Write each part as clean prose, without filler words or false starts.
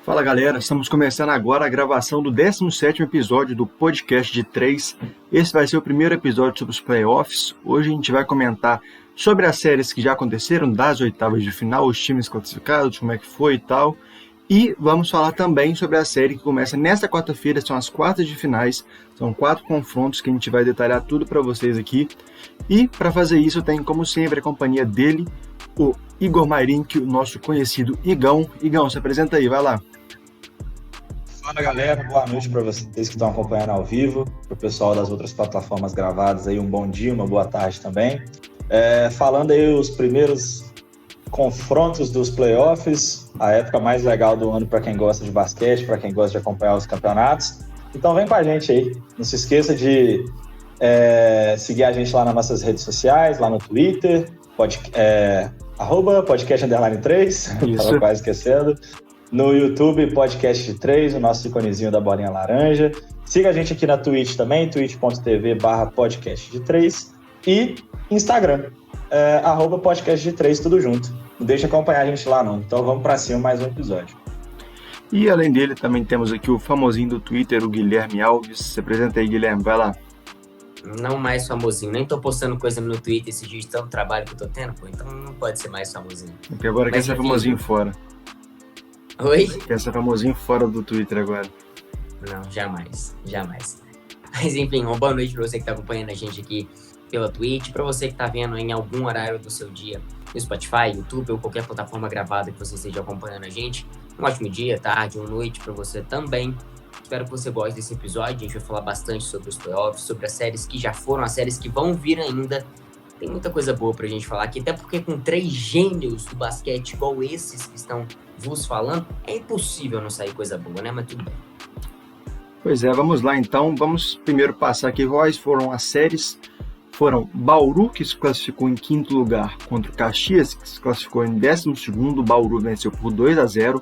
Fala galera, estamos começando agora a gravação do 17º episódio do podcast de 3. Esse vai ser o primeiro episódio sobre os playoffs. Hoje a gente vai comentar sobre as séries que já aconteceram, das oitavas de final, os times classificados, como é que foi e tal. E vamos falar também sobre a série que começa nesta quarta-feira, são as quartas de finais. São 4 confrontos que a gente vai detalhar tudo para vocês aqui. E para fazer isso eu tenho como sempre a companhia dele, o Igor Mairink, o nosso conhecido Igão. Igão, se apresenta aí, vai lá. Fala galera, boa noite para vocês que estão acompanhando ao vivo, para o pessoal das outras plataformas gravadas aí, um bom dia, uma boa tarde também. Falando aí os primeiros confrontos dos playoffs, a época mais legal do ano para quem gosta de basquete, para quem gosta de acompanhar os campeonatos. Então vem com a gente aí, não se esqueça de seguir a gente lá nas nossas redes sociais, lá no Twitter, @podcast_3, estava quase esquecendo. No YouTube, podcast de 3, o nosso iconezinho da bolinha laranja. Siga a gente aqui na Twitch também, twitch.tv/podcast de 3. E Instagram, @podcast de 3, tudo junto. Não deixa acompanhar a gente lá não. Então vamos pra cima, mais um episódio. E além dele, também temos aqui o famosinho do Twitter, o Guilherme Alves. Se apresenta aí, Guilherme, vai lá. Não mais famosinho, nem tô postando coisa no Twitter esse dia de tanto trabalho que eu tô tendo, pô. Então não pode ser mais famosinho. Porque agora quer ser famosinho fora. Oi? Quer ser famosinho fora do Twitter agora. Não, jamais. Mas enfim, uma boa noite pra você que tá acompanhando a gente aqui pela Twitch, pra você que tá vendo em algum horário do seu dia no Spotify, YouTube ou qualquer plataforma gravada que você esteja acompanhando a gente. Um ótimo dia, tarde ou noite pra você também. Espero que você goste desse episódio. A gente vai falar bastante sobre os playoffs, sobre as séries que já foram, as séries que vão vir ainda. Tem muita coisa boa pra gente falar aqui, até porque com 3 gênios do basquete igual esses que estão vos falando, é impossível não sair coisa boa, né? Mas tudo bem. Pois é, vamos lá então. Vamos primeiro passar aqui quais foram as séries. Foram Bauru, que se classificou em 5º lugar, contra o Caxias, que se classificou em 12º. Bauru venceu por 2-0.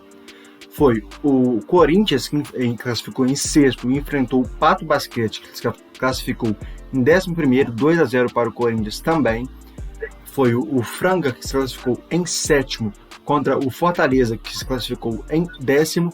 Foi o Corinthians, que classificou em 6º, e enfrentou o Pato Basquete, que se classificou em 11º, 2-0 para o Corinthians também. Foi o Franga, que se classificou em 7º, contra o Fortaleza, que se classificou em 10º.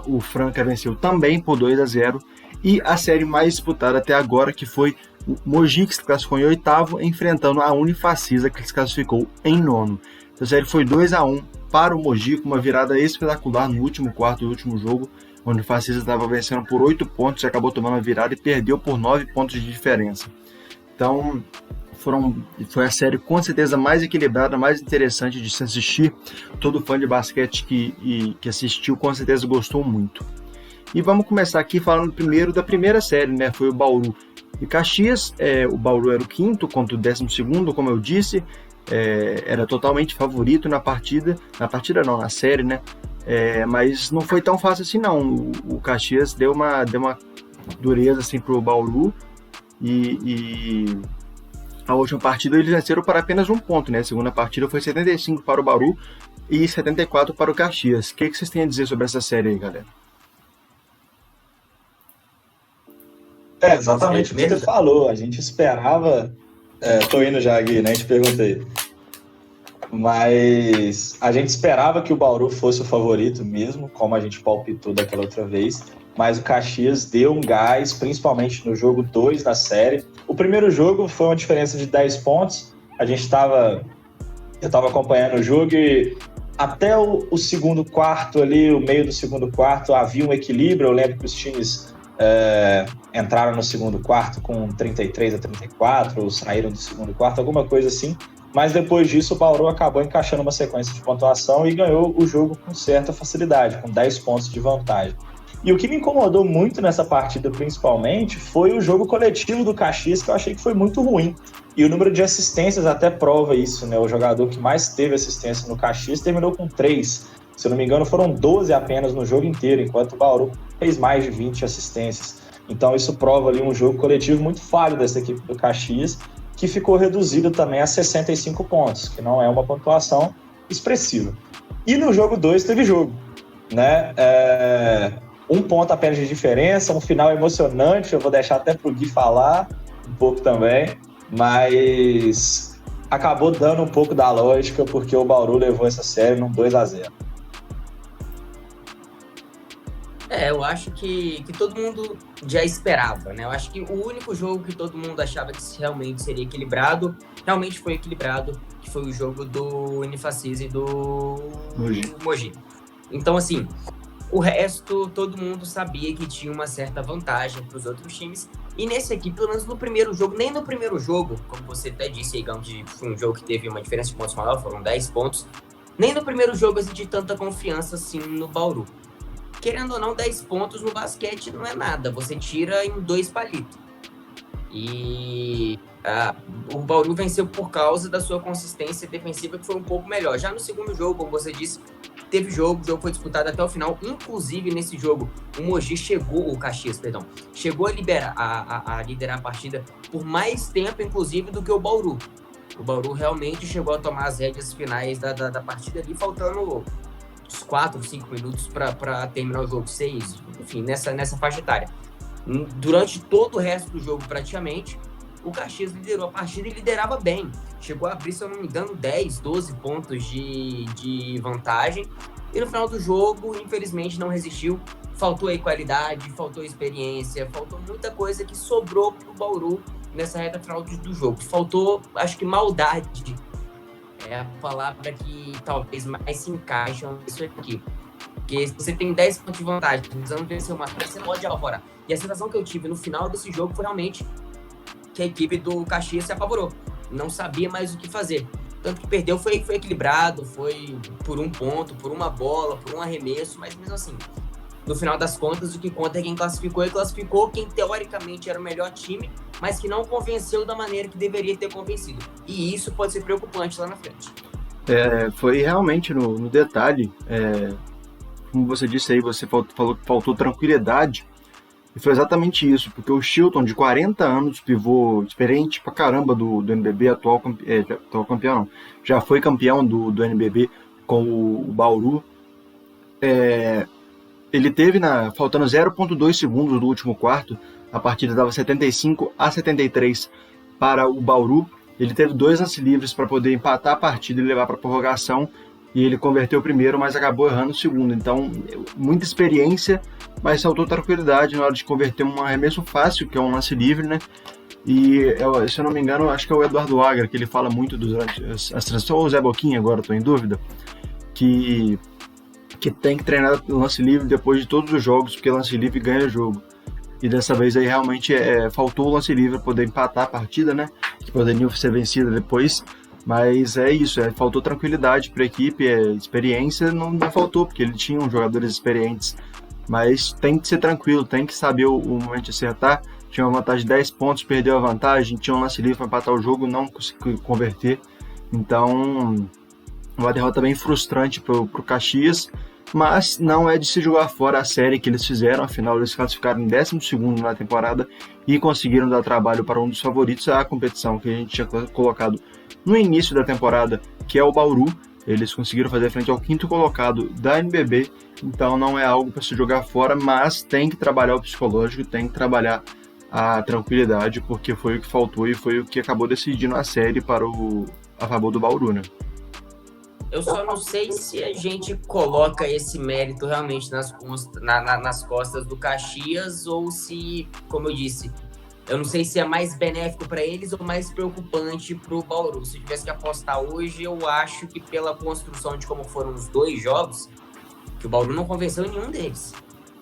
O Franca venceu também por 2-0. E a série mais disputada até agora, que foi o Mogi, que se classificou em 8º, enfrentando a Unifacisa, que se classificou em 9º. Essa série foi 2-1 para o Mogi, com uma virada espetacular no último quarto do último jogo, onde o Facisa estava vencendo por 8 pontos e acabou tomando a virada e perdeu por 9 pontos de diferença. Então, foi a série com certeza mais equilibrada, mais interessante de se assistir. Todo fã de basquete que assistiu com certeza gostou muito. E vamos começar aqui falando primeiro da primeira série, né? Foi o Bauru e Caxias. O Bauru era o 5º contra o 12º, como eu disse. Era totalmente favorito na série, né? Mas não foi tão fácil assim não. O Caxias deu uma dureza assim pro Bauru e a última partida eles venceram por apenas 1 ponto, né? A segunda partida foi 75 para o Bauru e 74 para o Caxias. O que vocês têm a dizer sobre essa série aí, galera? Exatamente o que você falou. A gente esperava... tô indo já, Gui, né? Te perguntei. Mas a gente esperava que o Bauru fosse o favorito mesmo, como a gente palpitou daquela outra vez. Mas o Caxias deu um gás, principalmente no jogo 2 da série. O primeiro jogo foi uma diferença de 10 pontos. Eu estava acompanhando o jogo e até o segundo quarto ali, o meio do segundo quarto, havia um equilíbrio. Eu lembro que os times entraram no segundo quarto com 33-34, ou saíram do segundo quarto, alguma coisa assim. Mas depois disso o Bauru acabou encaixando uma sequência de pontuação e ganhou o jogo com certa facilidade, com 10 pontos de vantagem. E o que me incomodou muito nessa partida, principalmente, foi o jogo coletivo do Caxias, que eu achei que foi muito ruim. E o número de assistências até prova isso, né? O jogador que mais teve assistência no Caxias terminou com 3. Se eu não me engano, foram 12 apenas no jogo inteiro, enquanto o Bauru fez mais de 20 assistências. Então isso prova ali um jogo coletivo muito falho dessa equipe do Caxias, que ficou reduzido também a 65 pontos, que não é uma pontuação expressiva. E no jogo 2 teve jogo, né? 1 ponto apenas de diferença, um final emocionante, eu vou deixar até pro Gui falar um pouco também, mas acabou dando um pouco da lógica, porque o Bauru levou essa série num 2-0. Eu acho que todo mundo já esperava, né? Eu acho que o único jogo que todo mundo achava que realmente seria equilibrado, realmente foi equilibrado, que foi o jogo do Unifacisa e do Mogi. Então, assim, o resto, todo mundo sabia que tinha uma certa vantagem para os outros times. E nesse aqui, pelo menos no primeiro jogo, nem no primeiro jogo, como você até disse, Igão, que foi um jogo que teve uma diferença de pontos maior, foram 10 pontos. Nem no primeiro jogo eu senti tanta confiança assim no Bauru. Querendo ou não, 10 pontos no basquete não é nada. Você tira em 2 palitos. E o Bauru venceu por causa da sua consistência defensiva, que foi um pouco melhor. Já no segundo jogo, como você disse, teve jogo, o jogo foi disputado até o final. Inclusive, nesse jogo, o Caxias, chegou a liderar a partida por mais tempo, inclusive, do que o Bauru. O Bauru realmente chegou a tomar as rédeas finais da partida ali, faltando uns 4, 5 minutos para terminar o jogo, 6, enfim, nessa faixa etária. Durante todo o resto do jogo, praticamente, o Caxias liderou a partida e liderava bem. Chegou a abrir, se eu não me engano, 10, 12 pontos de vantagem. E no final do jogo, infelizmente, não resistiu. Faltou aí qualidade, faltou experiência, faltou muita coisa que sobrou pro Bauru nessa reta final do jogo. Faltou, acho que, maldade. É a palavra que talvez mais se encaixa nisso aqui. Porque se você tem 10 pontos de vantagem, precisando vencer uma série, você não pode apavorar. E a sensação que eu tive no final desse jogo foi realmente que a equipe do Caxias se apavorou. Não sabia mais o que fazer. Tanto que perdeu, foi equilibrado, foi por um ponto, por uma bola, por um arremesso, mas mesmo assim, no final das contas, o que conta é quem classificou, e classificou quem teoricamente era o melhor time, mas que não convenceu da maneira que deveria ter convencido. E isso pode ser preocupante lá na frente. Foi realmente no detalhe, como você disse aí, você falou que faltou tranquilidade, e foi exatamente isso, porque o Chilton, de 40 anos, pivô experiente pra caramba do NBB, atual campeão não, já foi campeão do NBB com o Bauru, ele teve, faltando 0,2 segundos do último quarto, a partida dava 75-73 para o Bauru. Ele teve 2 lances livres para poder empatar a partida e levar para a prorrogação, e ele converteu o primeiro, mas acabou errando o segundo. Então, muita experiência, mas faltou tranquilidade na hora de converter um arremesso fácil, que é um lance livre, né? E, se eu não me engano, acho que é o Eduardo Agra, que ele fala muito durante as transições, ou o Zé Boquinha, agora estou em dúvida, que tem que treinar lance livre depois de todos os jogos, porque lance livre ganha jogo. E dessa vez aí realmente faltou o lance livre para poder empatar a partida, né? Que poderia ser vencida depois. Mas é isso, faltou tranquilidade para a equipe, experiência não faltou, porque ele tinha jogadores experientes. Mas tem que ser tranquilo, tem que saber o momento de acertar. Tinha uma vantagem de 10 pontos, perdeu a vantagem, tinha um lance livre para empatar o jogo, não conseguiu converter. Então, uma derrota bem frustrante para o Caxias, mas não é de se jogar fora a série que eles fizeram. Afinal, eles classificaram em 12º na temporada e conseguiram dar trabalho para um dos favoritos à competição que a gente tinha colocado no início da temporada, que é o Bauru. Eles conseguiram fazer frente ao 5º colocado da NBB, então não é algo para se jogar fora, mas tem que trabalhar o psicológico, tem que trabalhar a tranquilidade, porque foi o que faltou e foi o que acabou decidindo a série a favor do Bauru, né? Eu só não sei se a gente coloca esse mérito realmente nas costas do Caxias, ou se, como eu disse, eu não sei se é mais benéfico para eles ou mais preocupante para o Bauru. Se eu tivesse que apostar hoje, eu acho que pela construção de como foram os 2 jogos, que o Bauru não convenceu em nenhum deles.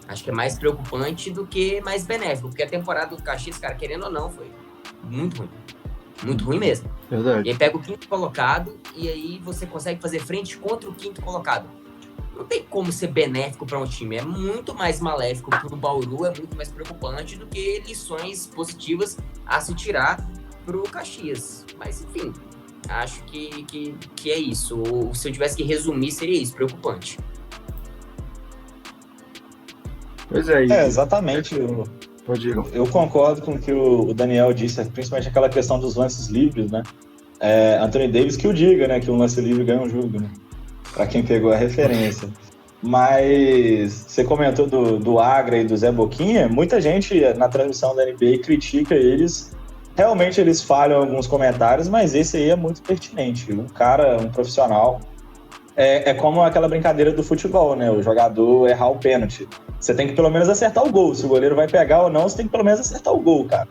Acho que é mais preocupante do que mais benéfico, porque a temporada do Caxias, cara, querendo ou não, foi muito ruim. Muito ruim mesmo. Verdade. E aí pega o 5º colocado e aí você consegue fazer frente contra o 5º colocado. Não tem como ser benéfico para um time. É muito mais maléfico para o Bauru, é muito mais preocupante do que lições positivas a se tirar para o Caxias. Mas, enfim, acho que é isso. Ou, se eu tivesse que resumir, seria isso, preocupante. Pois é. Exatamente. Eu concordo com o que o Daniel disse, principalmente aquela questão dos lances livres, né? Anthony Davis que o diga, né? Que um lance livre ganha um jogo, né? Para quem pegou a referência. Mas você comentou do Agra e do Zé Boquinha, muita gente na transmissão da NBA critica eles. Realmente eles falham alguns comentários, mas esse aí é muito pertinente. Um profissional É como aquela brincadeira do futebol, né? O jogador errar o pênalti. Você tem que pelo menos acertar o gol. Se o goleiro vai pegar ou não, você tem que pelo menos acertar o gol, cara.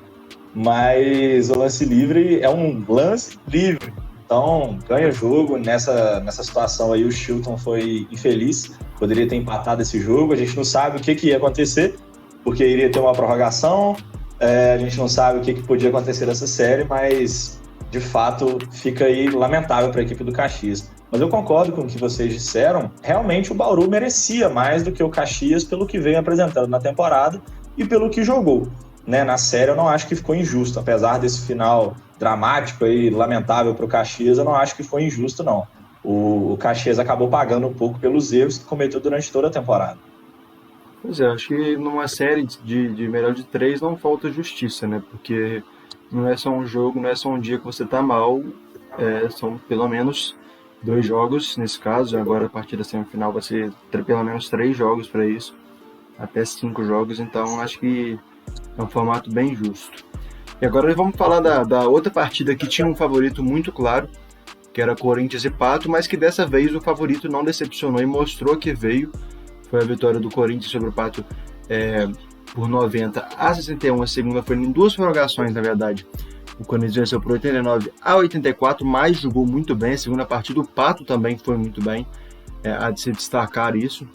Mas o lance livre é um lance livre. Então, ganha jogo. Nessa situação aí, o Chilton foi infeliz. Poderia ter empatado esse jogo. A gente não sabe o que ia acontecer, porque iria ter uma prorrogação. A gente não sabe o que podia acontecer nessa série, mas, de fato, fica aí lamentável para a equipe do Caxias. Mas eu concordo com o que vocês disseram. Realmente, o Bauru merecia mais do que o Caxias pelo que vem apresentando na temporada e pelo que jogou. Né, na série eu não acho que ficou injusto, apesar desse final dramático e lamentável para o Caxias, eu não acho que foi injusto, não. O Caxias acabou pagando um pouco pelos erros que cometeu durante toda a temporada. Pois é, acho que numa série de melhor de 3 não falta justiça, né? Porque não é só um jogo, não é só um dia que você tá mal, são pelo menos 2 jogos nesse caso, agora a partir da semifinal vai ser pelo menos 3 jogos para isso, até 5 jogos, então acho que é um formato bem justo. E agora vamos falar da outra partida que tinha um favorito muito claro, que era Corinthians e Pato, mas que dessa vez o favorito não decepcionou e mostrou que veio. Foi a vitória do Corinthians sobre o Pato por 90-61. A segunda foi em 2 prorrogações, na verdade. O Corinthians venceu por 89-84, mas jogou muito bem. A segunda partida, o Pato também foi muito bem. Há de se destacar isso.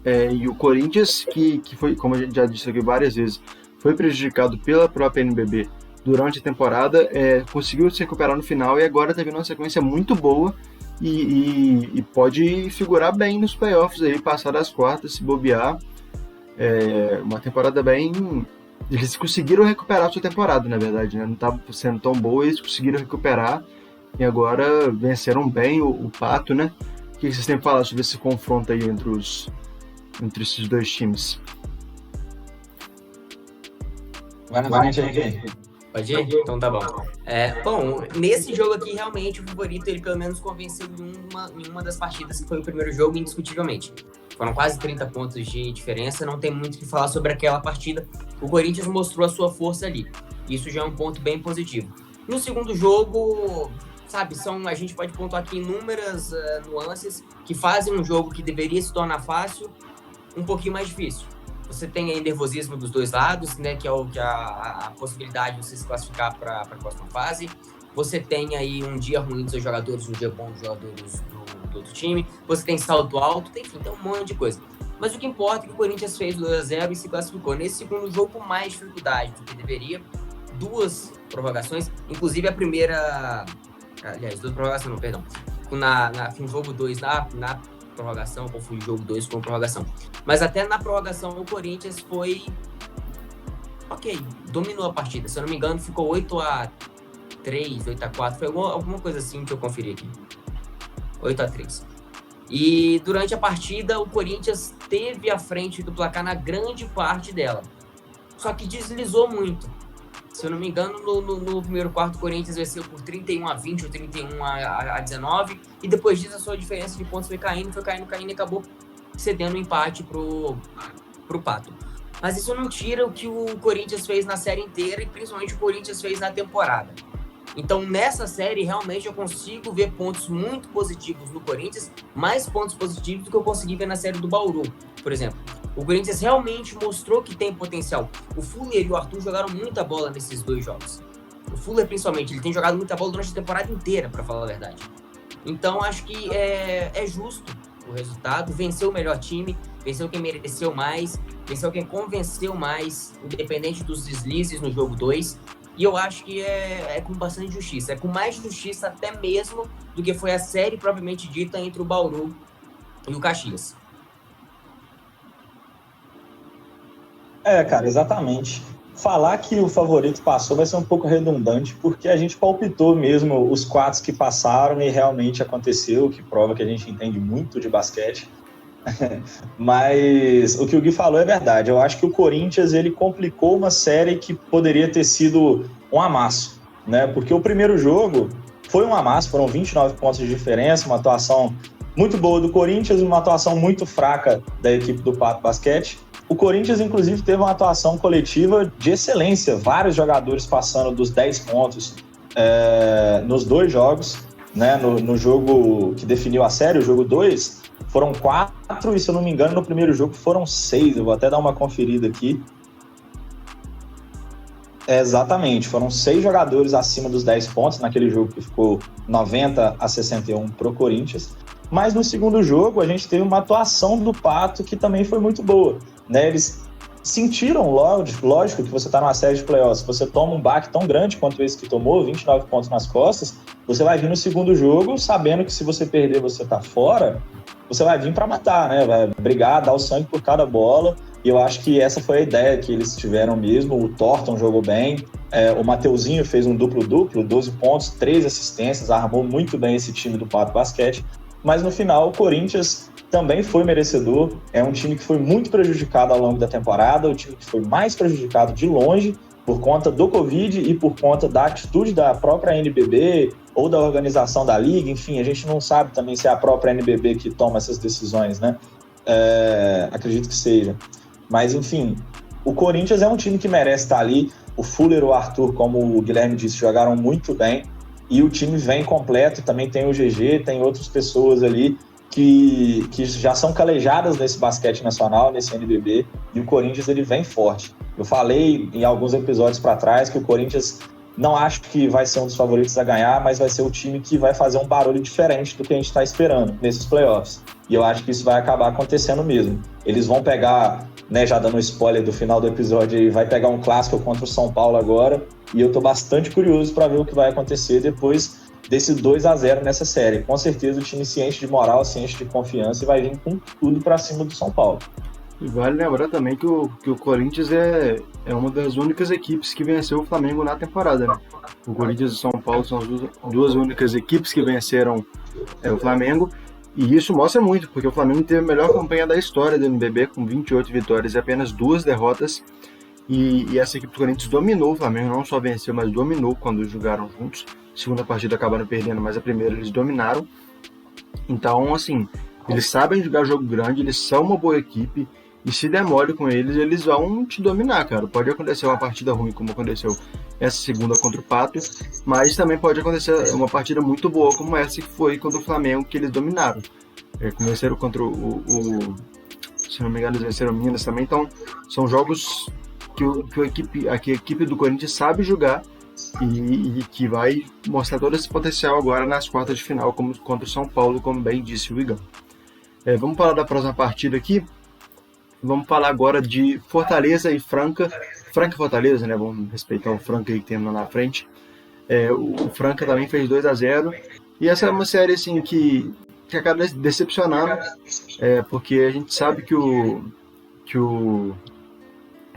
E o Corinthians, que foi, como a gente já disse aqui várias vezes, foi prejudicado pela própria NBB durante a temporada, conseguiu se recuperar no final e agora está vindo uma sequência muito boa e pode figurar bem nos playoffs, aí, passar das quartas, se bobear. Uma temporada bem... Eles conseguiram recuperar a sua temporada, na verdade, né? Não estava sendo tão boa, eles conseguiram recuperar e agora venceram bem o Pato, né? O que vocês têm para falar sobre esse confronto aí entre esses 2 times? Vai na frente aí. Pode ir? Então tá bom. Bom, nesse jogo aqui, realmente, o favorito, ele pelo menos convenceu em uma das partidas, que foi o primeiro jogo, indiscutivelmente. Foram quase 30 pontos de diferença, não tem muito o que falar sobre aquela partida. O Corinthians mostrou a sua força ali. Isso já é um ponto bem positivo. No segundo jogo, sabe, a gente pode pontuar aqui inúmeras nuances que fazem um jogo que deveria se tornar fácil um pouquinho mais difícil. Você tem aí nervosismo dos 2 lados, né, que é a possibilidade de você se classificar para a próxima fase. Você tem aí um dia ruim dos seus jogadores, um dia bom dos jogadores do outro time. Você tem salto alto, enfim, tem um monte de coisa. Mas o que importa é que o Corinthians fez 2-0 e se classificou. Nesse segundo jogo, com mais dificuldade do que deveria. 2 prorrogações, inclusive a primeira... Aliás, 2 prorrogações, não, perdão. No jogo 2, na prorrogação, confundi o jogo 2 com prorrogação. Mas até na prorrogação o Corinthians foi dominou a partida. Se eu não me engano, ficou 8-3, 8-4, foi alguma coisa assim que eu conferi aqui. 8-3. E durante a partida, o Corinthians teve à frente do placar na grande parte dela. Só que deslizou muito. Se eu não me engano, no primeiro quarto, o Corinthians venceu por 31-20 ou 31-19. E depois disso, a sua diferença de pontos foi caindo e acabou cedendo o empate pro Pato. Mas isso não tira o que o Corinthians fez na série inteira e principalmente o Corinthians fez na temporada. Então, nessa série, realmente eu consigo ver pontos muito positivos no Corinthians, mais pontos positivos do que eu consegui ver na série do Bauru, por exemplo. O Corinthians realmente mostrou que tem potencial. O Fuller e o Arthur jogaram muita bola nesses 2 jogos. O Fuller, principalmente, ele tem jogado muita bola durante a temporada inteira, para falar a verdade. Então, acho que é justo o resultado. Venceu o melhor time, venceu quem mereceu mais, venceu quem convenceu mais, independente dos deslizes no jogo 2. E eu acho que é com bastante justiça. É com mais justiça até mesmo do que foi a série propriamente dita entre o Bauru e o Caxias. Cara, exatamente. Falar que o favorito passou vai ser um pouco redundante, porque a gente palpitou mesmo os 4 que passaram e realmente aconteceu, que prova que a gente entende muito de basquete. Mas o que o Gui falou é verdade. Eu acho que o Corinthians ele complicou uma série que poderia ter sido um amasso, né? Porque o primeiro jogo foi um amasso, foram 29 pontos de diferença, uma atuação muito boa do Corinthians e uma atuação muito fraca da equipe do Pato Basquete. O Corinthians, inclusive, teve uma atuação coletiva de excelência, vários jogadores passando dos 10 pontos nos 2 jogos. né, no jogo que definiu a série, o jogo 2, foram 4, e se eu não me engano, no primeiro jogo foram 6. Eu vou até dar uma conferida aqui. Exatamente, foram 6 jogadores acima dos 10 pontos naquele jogo que ficou 90-61 pro Corinthians. Mas no segundo jogo a gente teve uma atuação do Pato que também foi muito boa, né? Eles sentiram, lógico que você está numa série de playoffs, se você toma um baque tão grande quanto esse que tomou, 29 pontos nas costas, você vai vir no segundo jogo sabendo que se você perder você tá fora, você vai vir para matar, né? Vai brigar, dar o sangue por cada bola. E eu acho que essa foi a ideia que eles tiveram mesmo. O Thornton jogou bem, o Mateuzinho fez um duplo-duplo, 12 pontos, 3 assistências, armou muito bem esse time do Pato Basquete. Mas no final, o Corinthians também foi merecedor. É um time que foi muito prejudicado ao longo da temporada, o time que foi mais prejudicado de longe por conta do Covid e por conta da atitude da própria NBB ou da organização da liga. Enfim, a gente não sabe também se é a própria NBB que toma essas decisões, né? Acredito que seja. Mas, enfim, o Corinthians é um time que merece estar ali. O Fuller e o Arthur, como o Guilherme disse, jogaram muito bem. E o time vem completo. Também tem o GG, tem outras pessoas ali que já são calejadas nesse basquete nacional, nesse NBB. E o Corinthians, ele vem forte. Eu falei em alguns episódios para trás que o Corinthians não acho que vai ser um dos favoritos a ganhar, mas vai ser o time que vai fazer um barulho diferente do que a gente está esperando nesses playoffs. E eu acho que isso vai acabar acontecendo mesmo. Eles vão pegar, né, já dando spoiler do final do episódio, vai pegar um clássico contra o São Paulo agora, e eu estou bastante curioso para ver o que vai acontecer depois desse 2-0 nessa série. Com certeza o time se enche de moral, se enche de confiança e vai vir com tudo para cima do São Paulo. E vale lembrar também que o Corinthians é uma das únicas equipes que venceu o Flamengo na temporada, né? O Corinthians e o São Paulo são as duas únicas equipes que venceram o Flamengo. E isso mostra muito, porque o Flamengo teve a melhor campanha da história do NBB, com 28 vitórias e apenas 2 derrotas. E essa equipe do Corinthians dominou o Flamengo, não só venceu, mas dominou quando jogaram juntos. A segunda partida acabaram perdendo, mas a primeira eles dominaram. Então, assim, eles sabem jogar jogo grande, eles são uma boa equipe. E se der mole com eles, eles vão te dominar, cara. Pode acontecer uma partida ruim, como aconteceu essa segunda contra o Pato, mas também pode acontecer uma partida muito boa, como essa que foi contra o Flamengo, que eles dominaram. Começaram contra se não me engano, eles venceram o Minas também. Então, são jogos que a equipe do Corinthians sabe jogar e que vai mostrar todo esse potencial agora nas quartas de final, como contra o São Paulo, como bem disse o Igão. Vamos falar da próxima partida aqui. Vamos falar agora de Fortaleza e Franca. Franca e Fortaleza, né? Vamos respeitar o Franca aí que tem lá na frente. O Franca também fez 2-0. E essa é uma série assim, que acaba decepcionando, porque a gente sabe que o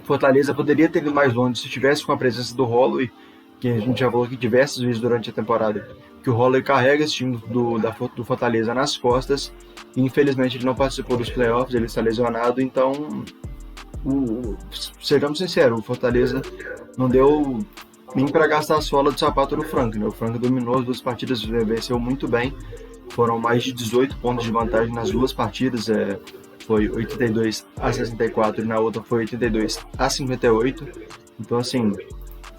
Fortaleza poderia ter ido mais longe se tivesse com a presença do Holloway, que a gente já falou aqui diversas vezes durante a temporada, que o Holloway carrega esse time do Fortaleza nas costas. E infelizmente ele não participou dos playoffs, ele está lesionado, então sejamos sinceros, o Fortaleza não deu nem para gastar a sola de sapato no Franca, né? O Franca dominou as 2 partidas, venceu muito bem, foram mais de 18 pontos de vantagem nas 2 partidas, foi 82-64 e na outra foi 82-58, então assim,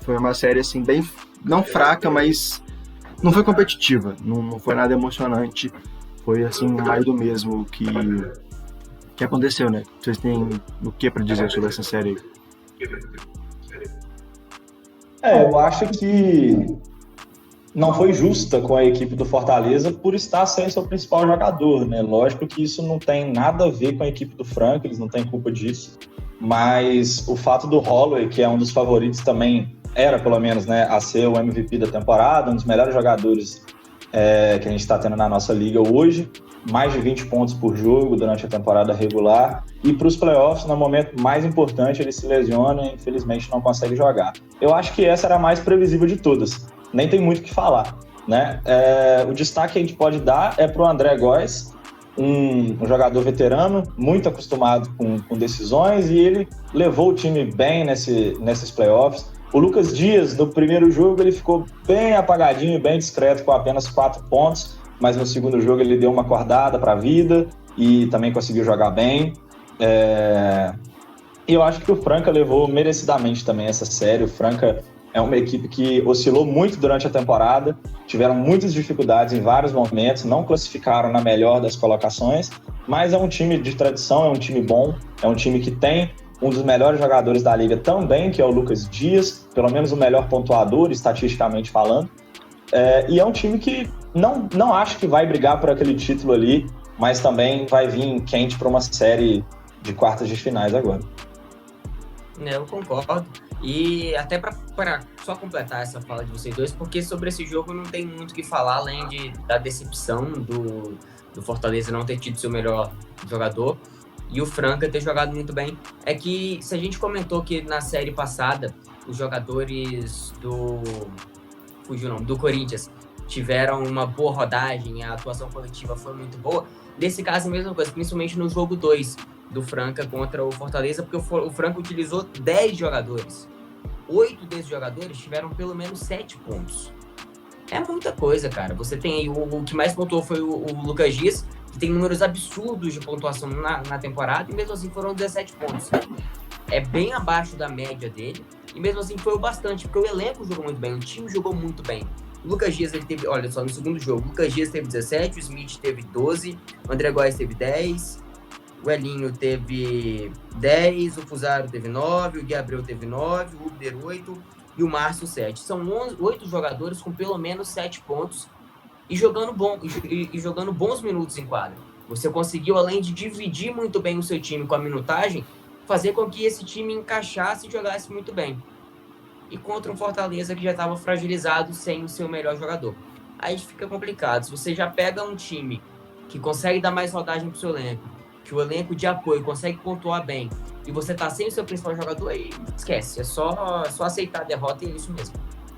foi uma série assim, bem, não fraca, mas não foi competitiva, não foi nada emocionante. Foi assim, mais do mesmo que aconteceu, né? Vocês têm o que para dizer sobre essa série? Eu acho que não foi justa com a equipe do Fortaleza por estar sem seu principal jogador, né? Lógico que isso não tem nada a ver com a equipe do Franca, eles não têm culpa disso. Mas o fato do Holloway, que é um dos favoritos também, era pelo menos, né, a ser o MVP da temporada, um dos melhores jogadores que a gente está tendo na nossa liga hoje, mais de 20 pontos por jogo durante a temporada regular, e para os playoffs, no momento mais importante, ele se lesiona e infelizmente não consegue jogar. Eu acho que essa era a mais previsível de todas, nem tem muito o que falar, né? O destaque que a gente pode dar é para o André Góes, um jogador veterano, muito acostumado com decisões, e ele levou o time bem nesses playoffs. O Lucas Dias, no primeiro jogo, ele ficou bem apagadinho, bem discreto, com apenas 4 pontos, mas no segundo jogo ele deu uma acordada para a vida e também conseguiu jogar bem. E eu acho que o Franca levou merecidamente também essa série. O Franca É uma equipe que oscilou muito durante a temporada, tiveram muitas dificuldades em vários momentos, não classificaram na melhor das colocações, mas é um time de tradição, é um time bom, é um time que tem um dos melhores jogadores da liga também, que é o Lucas Dias, pelo menos o melhor pontuador, estatisticamente falando. E é um time que não acho que vai brigar por aquele título ali, mas também vai vir quente para uma série de quartas de finais agora. Eu concordo. E até para só completar essa fala de vocês dois, porque sobre esse jogo não tem muito o que falar, além da decepção do Fortaleza não ter tido seu melhor jogador e o Franca ter jogado muito bem. É que se a gente comentou que na série passada os jogadores do Corinthians tiveram uma boa rodagem, a atuação coletiva foi muito boa, nesse caso é a mesma coisa, principalmente no jogo 2 do Franca contra o Fortaleza, porque o Franca utilizou 10 jogadores. 8 desses jogadores tiveram pelo menos 7 pontos. É muita coisa, cara. Você tem aí, o que mais pontuou foi o Lucas Dias, que tem números absurdos de pontuação na temporada, e mesmo assim foram 17 pontos. É bem abaixo da média dele, e mesmo assim foi o bastante, porque o elenco jogou muito bem, o time jogou muito bem. O Lucas Dias, ele teve, olha só, no segundo jogo, o Lucas Dias teve 17, o Smith teve 12, o André Góes teve 10, o Elinho teve 10, o Fusaro teve 9, o Gabriel teve 9, o Uber 8 e o Márcio 7. São 8 jogadores com pelo menos 7 pontos e jogando bons minutos em quadra. Você conseguiu, além de dividir muito bem o seu time com a minutagem, fazer com que esse time encaixasse e jogasse muito bem. E contra um Fortaleza que já estava fragilizado sem o seu melhor jogador. Aí fica complicado. Se você já pega um time que consegue dar mais rodagem para o seu elenco, que o elenco de apoio consegue pontuar bem, e você tá sem o seu principal jogador, aí esquece. É só aceitar a derrota e é isso mesmo.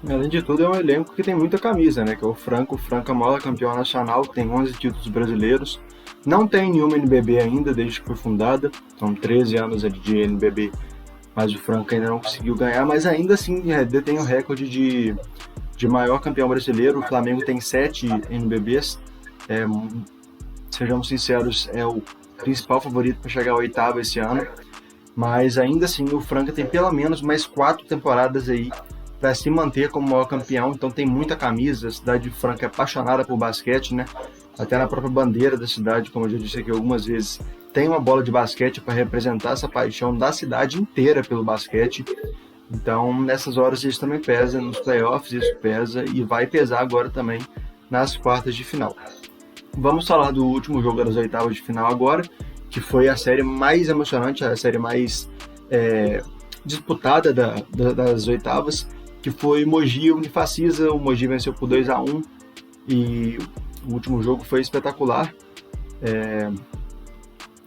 Além de tudo, é um elenco que tem muita camisa, né? Que é o Franca. O Franca é o maior campeão nacional, tem 11 títulos brasileiros. Não tem nenhuma NBB ainda, desde que foi fundada. São 13 anos de NBB, mas o Franca ainda não conseguiu ganhar. Mas ainda assim, detém o recorde de maior campeão brasileiro. O Flamengo tem 7 NBBs. Sejamos sinceros, é o principal favorito para chegar ao 8º esse ano, mas ainda assim o Franca tem pelo menos mais 4 temporadas aí para se manter como maior campeão, então tem muita camisa. A cidade de Franca é apaixonada por basquete, né? Até na própria bandeira da cidade, como eu já disse aqui algumas vezes, tem uma bola de basquete para representar essa paixão da cidade inteira pelo basquete. Então nessas horas isso também pesa, nos playoffs isso pesa e vai pesar agora também nas quartas de final. Vamos falar do último jogo das oitavas de final agora, que foi a série mais emocionante, a série mais disputada das oitavas, que foi Mogi e Unifacisa. O Mogi venceu por 2-1 e o último jogo foi espetacular.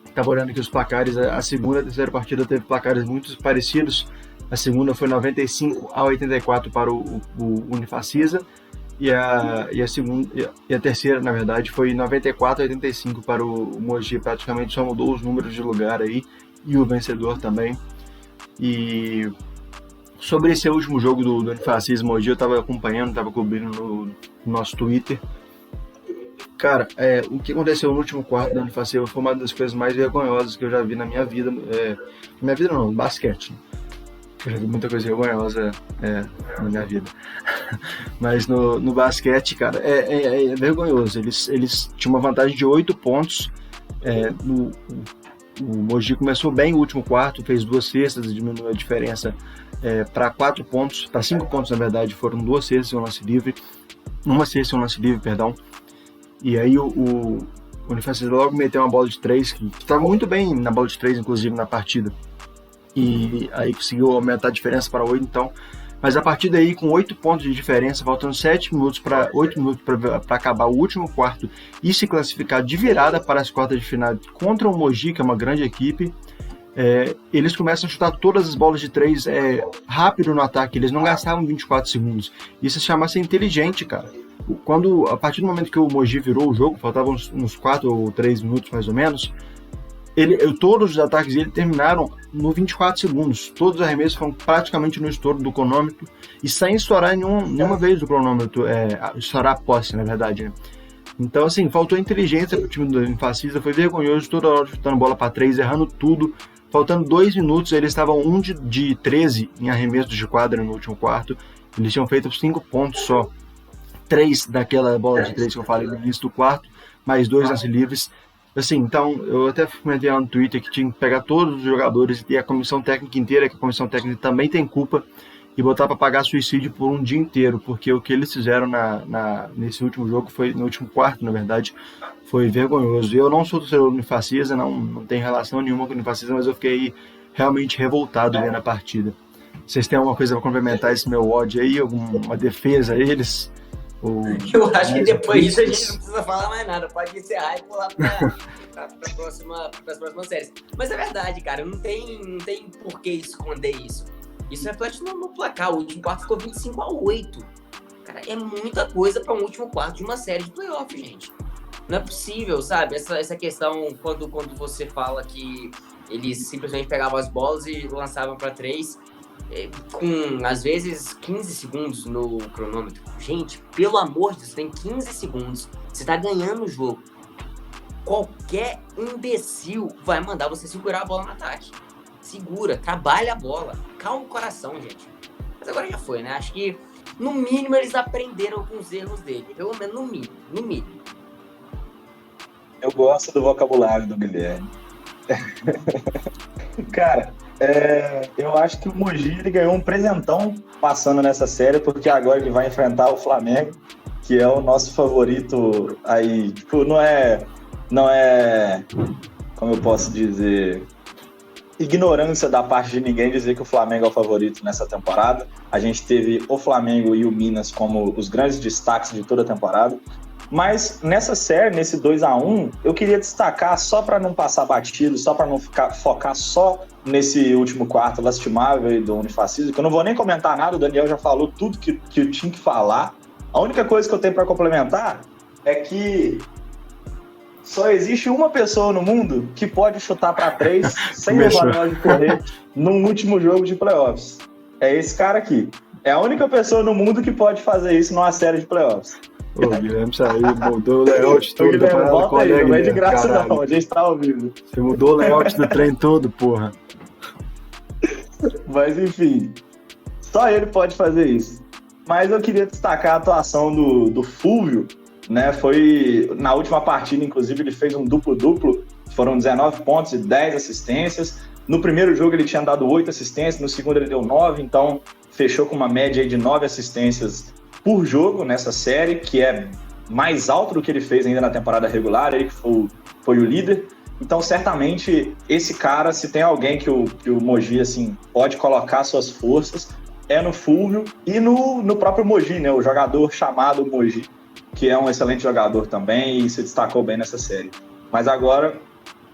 Estava olhando aqui os placares, a segunda e a terceira partida teve placares muito parecidos. A segunda foi 95-84 para o Unifacisa, e a terceira, na verdade, foi 94-85 para o Mogi. Praticamente só mudou os números de lugar aí, e o vencedor também. E sobre esse último jogo do Unifacisa Mogi, eu estava acompanhando, estava cobrindo no nosso Twitter. Cara, o que aconteceu no último quarto da Unifacisa foi uma das coisas mais vergonhosas que eu já vi na minha vida. Minha vida não, no basquete. Eu já vi muita coisa vergonhosa na minha vida. Mas no basquete, cara, é vergonhoso. Eles tinham uma vantagem de 8 pontos. O Mogi começou bem o último quarto, fez 2 cestas e diminuiu a diferença para 4 pontos, para 5 pontos na verdade. Foram 2 cestas e um lance livre. Uma cesta e um lance livre, perdão. E aí o Unifacisa logo meteu uma bola de 3, que estava muito bem na bola de 3, inclusive, na partida. E aí conseguiu aumentar a diferença para 8, então. Mas a partir daí, com 8 pontos de diferença, faltando 8 minutos para acabar o último quarto e se classificar de virada para as quartas de final contra o Mogi, que é uma grande equipe, eles começam a chutar todas as bolas de 3 rápido no ataque. Eles não gastavam 24 segundos. Isso se chama ser inteligente, cara. A partir do momento que o Mogi virou o jogo, faltavam uns 4 ou 3 minutos mais ou menos, todos os ataques dele terminaram no 24 segundos. Todos os arremessos foram praticamente no estouro do cronômetro e sem estourar nenhuma vez o cronômetro, estourar a posse, na verdade, né? Então, assim, faltou inteligência pro time do Unifacisa, foi vergonhoso, toda hora chutando bola para 3, errando tudo. faltando 2 minutos, eles estavam 1 de 13 em arremessos de quadra no último quarto. Eles tinham feito 5 pontos só, 3 daquela bola de 3 que eu falei no início do quarto, mais 2 lance livres. Assim, então, eu até comentei lá no Twitter que tinha que pegar todos os jogadores e a comissão técnica inteira, que a comissão técnica também tem culpa, e botar para pagar suicídio por um dia inteiro, porque o que eles fizeram nesse último jogo, no último quarto, na verdade, foi vergonhoso. Eu não sou torcedor do Unifacisa, não tenho relação nenhuma com o Unifacisa, mas eu fiquei realmente revoltado vendo a partida. Vocês têm alguma coisa para complementar esse meu ódio aí? Alguma defesa a eles? Eu acho que depois disso a gente não precisa falar mais nada. Pode encerrar e pular para as próximas séries. Mas é verdade, cara. Não tem por que esconder isso. Isso reflete no placar. O último quarto ficou 25-8. Cara, é muita coisa para um último quarto de uma série de playoff, gente. Não é possível, sabe? Essa questão, quando você fala que eles simplesmente pegavam as bolas e lançavam para 3... com, às vezes, 15 segundos no cronômetro. Gente, pelo amor de Deus, tem 15 segundos. Você tá ganhando o jogo. Qualquer imbecil vai mandar você segurar a bola no ataque. Segura, trabalha a bola. Calma o coração, gente. Mas agora já foi, né? Acho que, no mínimo, eles aprenderam com os erros dele. Pelo menos no mínimo. Eu gosto do vocabulário do Guilherme. Cara... eu acho que o Mogi ele ganhou um presentão passando nessa série, porque agora ele vai enfrentar o Flamengo, que é o nosso favorito aí. Tipo, não é, como eu posso dizer, ignorância da parte de ninguém dizer que o Flamengo é o favorito nessa temporada. A gente teve o Flamengo e o Minas como os grandes destaques de toda a temporada. Mas nessa série, nesse 2-1, eu queria destacar, só para não passar batido, só para não focar só nesse último quarto lastimável do Unifacisa, que eu não vou nem comentar nada, o Daniel já falou tudo que eu tinha que falar. A única coisa que eu tenho para complementar é que só existe uma pessoa no mundo que pode chutar para 3 sem levar a bola de correr num último jogo de playoffs. É esse cara aqui. É a única pessoa no mundo que pode fazer isso numa série de playoffs. O Guilherme saiu, mudou o layout todo. Guilherme, volta aí, não é de graça caralho. Não, a gente tá ao vivo. Você mudou o layout do trem todo, porra. Mas enfim, só ele pode fazer isso. Mas eu queria destacar a atuação do Fúvio, né? Foi na última partida, inclusive, ele fez um duplo-duplo, foram 19 pontos e 10 assistências. No primeiro jogo ele tinha dado 8 assistências, no segundo ele deu 9, então fechou com uma média aí de 9 assistências por jogo nessa série, que é mais alto do que ele fez ainda na temporada regular, ele que foi o líder. Então, certamente, esse cara, se tem alguém que o Mogi assim, pode colocar suas forças, é no Fúvio e no próprio Mogi, né? O jogador chamado Mogi, que é um excelente jogador também e se destacou bem nessa série. Mas agora,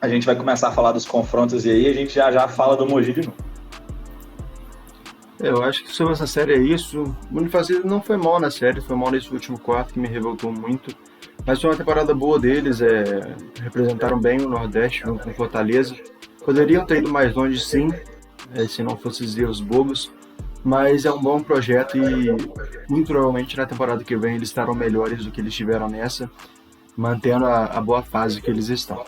a gente vai começar a falar dos confrontos e aí a gente já fala do Mogi de novo. Eu acho que sobre essa série é isso. O Unifacisa não foi mal na série, foi mal nesse último quarto, que me revoltou muito. Mas foi uma temporada boa deles, representaram bem o Nordeste junto com Fortaleza. Poderiam ter ido mais longe, sim, se não fossem os erros bobos. Mas é um bom projeto e muito provavelmente na temporada que vem eles estarão melhores do que eles tiveram nessa, mantendo a boa fase que eles estão.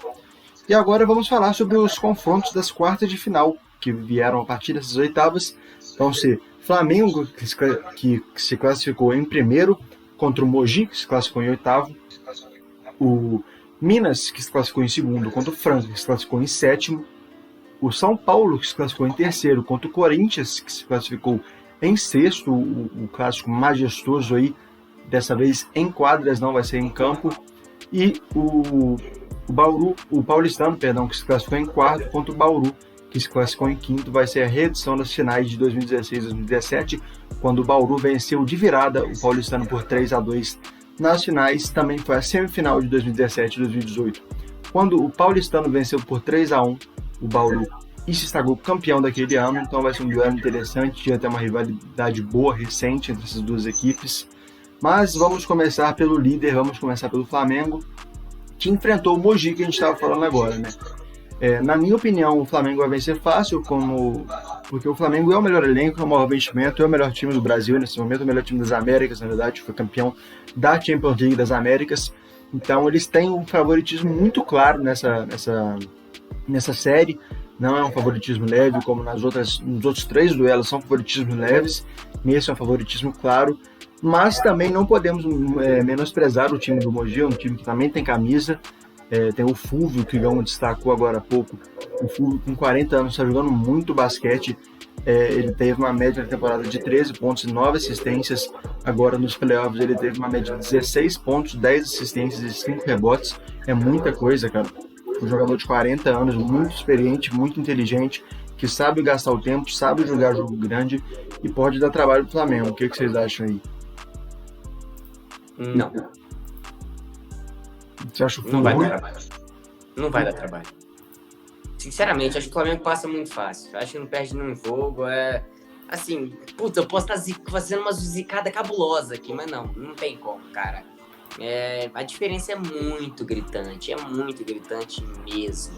E agora vamos falar sobre os confrontos das quartas de final, que vieram a partir dessas oitavas. Vão ser Flamengo, que se classificou em primeiro, contra o Mogi, que se classificou em oitavo. O Minas, que se classificou em segundo, contra o Franca, que se classificou em sétimo. O São Paulo, que se classificou em terceiro, contra o Corinthians, que se classificou em sexto. O clássico majestoso aí, dessa vez em quadras, não vai ser em campo. E o Paulistano, que se classificou em quarto, contra o Bauru, que se classificou em quinto. Vai ser a reedição das finais de 2016 e 2017, quando o Bauru venceu de virada o Paulistano por 3-2 nas finais. Também foi a semifinal de 2017 e 2018, quando o Paulistano venceu por 3-1 o Bauru e se sagrou campeão daquele ano. Então vai ser um duelo interessante, tinha até uma rivalidade boa, recente, entre essas duas equipes. Mas vamos começar pelo líder, vamos começar pelo Flamengo, que enfrentou o Mogi, que a gente estava falando agora, né? Na minha opinião, o Flamengo vai vencer fácil, porque o Flamengo é o melhor elenco, é o maior investimento, é o melhor time do Brasil nesse momento, o melhor time das Américas, na verdade, foi campeão da Champions League das Américas. Então eles têm um favoritismo muito claro nessa série, Não é um favoritismo leve, como nos outros 3 duelos são favoritismos leves. Nesse é um favoritismo claro. Mas também não podemos menosprezar o time do Mogi, um time que também tem camisa. Tem o Fulvio, que o Gão destacou agora há pouco. O Fulvio, com 40 anos, está jogando muito basquete. Ele teve uma média na temporada de 13 pontos e 9 assistências. Agora nos playoffs ele teve uma média de 16 pontos, 10 assistências e 5 rebotes. É muita coisa, cara. Um jogador de 40 anos, muito experiente, muito inteligente, que sabe gastar o tempo, sabe jogar jogo grande e pode dar trabalho pro Flamengo. O que vocês acham aí? Não. Você acha Não vai dar trabalho. Não vai dar trabalho. Sinceramente, acho que o Flamengo passa muito fácil. Acho que não perde nenhum jogo. Assim, puta, eu posso estar fazendo uma zicada cabulosa aqui, mas não tem como, cara. A diferença é muito gritante mesmo.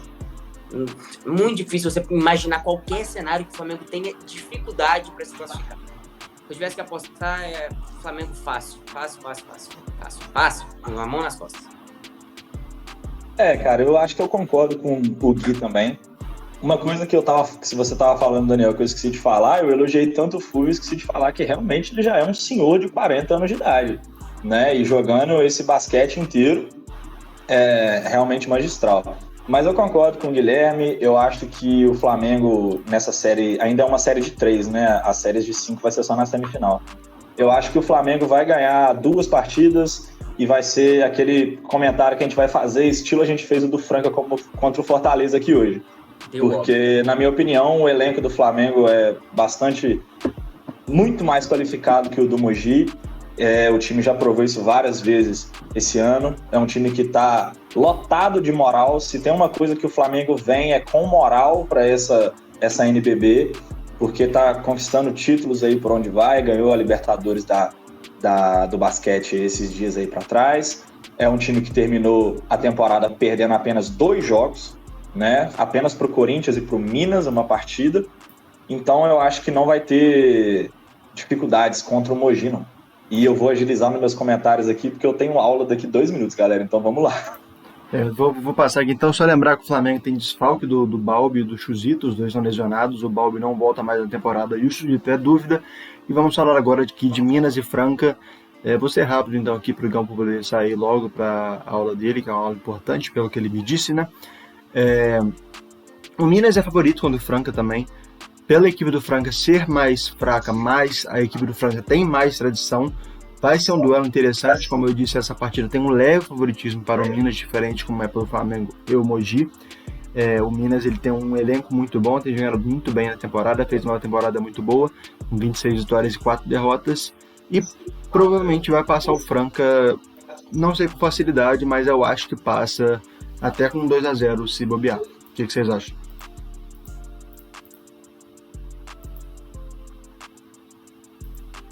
Muito difícil você imaginar qualquer cenário que o Flamengo tenha dificuldade para se classificar. Se eu tivesse que apostar, Flamengo fácil, com a mão nas costas. Cara, eu acho que eu concordo com o Gui também. Uma coisa que se você tava falando, Daniel, que eu esqueci de falar, eu elogiei tanto o Fulvio, esqueci de falar que realmente ele já é um senhor de 40 anos de idade, né? E jogando esse basquete inteiro é realmente magistral. Mas eu concordo com o Guilherme, eu acho que o Flamengo nessa série, ainda é uma série de 3, né? As séries de 5 vai ser só na semifinal. Eu acho que o Flamengo vai ganhar 2 partidas e vai ser aquele comentário que a gente vai fazer, estilo a gente fez o do Franca contra o Fortaleza aqui hoje. Porque, na minha opinião, o elenco do Flamengo é muito mais qualificado que o do Mogi. O time já provou isso várias vezes esse ano. É um time que está lotado de moral. Se tem uma coisa que o Flamengo vem é com moral para essa NBB, porque está conquistando títulos aí por onde vai, ganhou a Libertadores do basquete esses dias aí para trás. É um time que terminou a temporada perdendo apenas 2 jogos, né? Apenas para o Corinthians e para o Minas uma partida. Então eu acho que não vai ter dificuldades contra o Mogi, não. E eu vou agilizar nos meus comentários aqui, porque eu tenho aula daqui 2 minutos, galera. Então vamos lá. Vou passar aqui. Então, só lembrar que o Flamengo tem desfalque do Balbi e do Chuzito, os dois estão lesionados. O Balbi não volta mais na temporada e o Chuzito é dúvida. E vamos falar agora aqui de Minas e Franca. Vou ser rápido, então, aqui para o Gão poder sair logo para a aula dele, que é uma aula importante, pelo que ele me disse, né? O Minas é favorito contra o Franca também. Pela equipe do Franca ser mais fraca, mas a equipe do Franca tem mais tradição, vai ser um duelo interessante. Como eu disse, essa partida tem um leve favoritismo para o Minas, diferente como é pelo Flamengo e o Mogi. O Minas ele tem um elenco muito bom, tem jogado muito bem na temporada, fez uma temporada muito boa, com 26 vitórias e 4 derrotas, e provavelmente vai passar o Franca, não sei por facilidade, mas eu acho que passa até com 2-0 se bobear. O que vocês acham?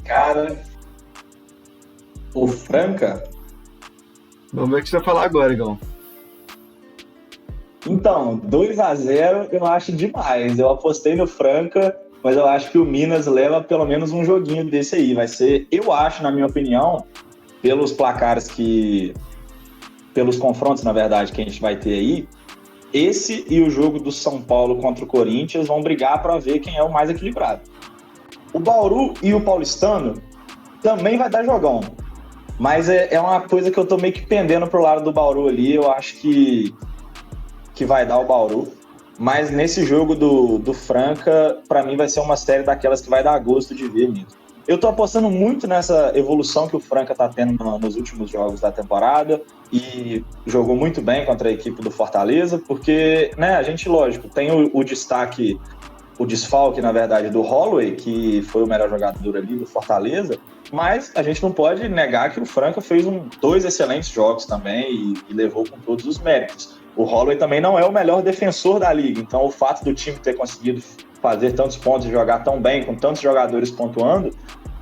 Cara, o Franca... Vamos ver o que você vai falar agora, Igão. Então, 2-0 eu acho demais. Eu apostei no Franca, mas eu acho que o Minas leva pelo menos um joguinho desse aí. Vai ser, eu acho, na minha opinião, pelos placares pelos confrontos, na verdade, que a gente vai ter aí, esse e o jogo do São Paulo contra o Corinthians vão brigar para ver quem é o mais equilibrado. O Bauru e o Paulistano também vai dar jogão. Mas é uma coisa que eu tô meio que pendendo pro lado do Bauru ali. Eu acho que vai dar o Bauru. Mas nesse jogo do Franca, para mim vai ser uma série daquelas que vai dar gosto de ver mesmo. Eu tô apostando muito nessa evolução que o Franca tá tendo nos últimos jogos da temporada. E jogou muito bem contra a equipe do Fortaleza. Porque, né, a gente, lógico, tem o destaque... o desfalque, na verdade, do Holloway, que foi o melhor jogador ali do Fortaleza, mas a gente não pode negar que o Franca fez 2 excelentes jogos também e levou com todos os méritos. O Holloway também não é o melhor defensor da liga, então o fato do time ter conseguido fazer tantos pontos e jogar tão bem, com tantos jogadores pontuando,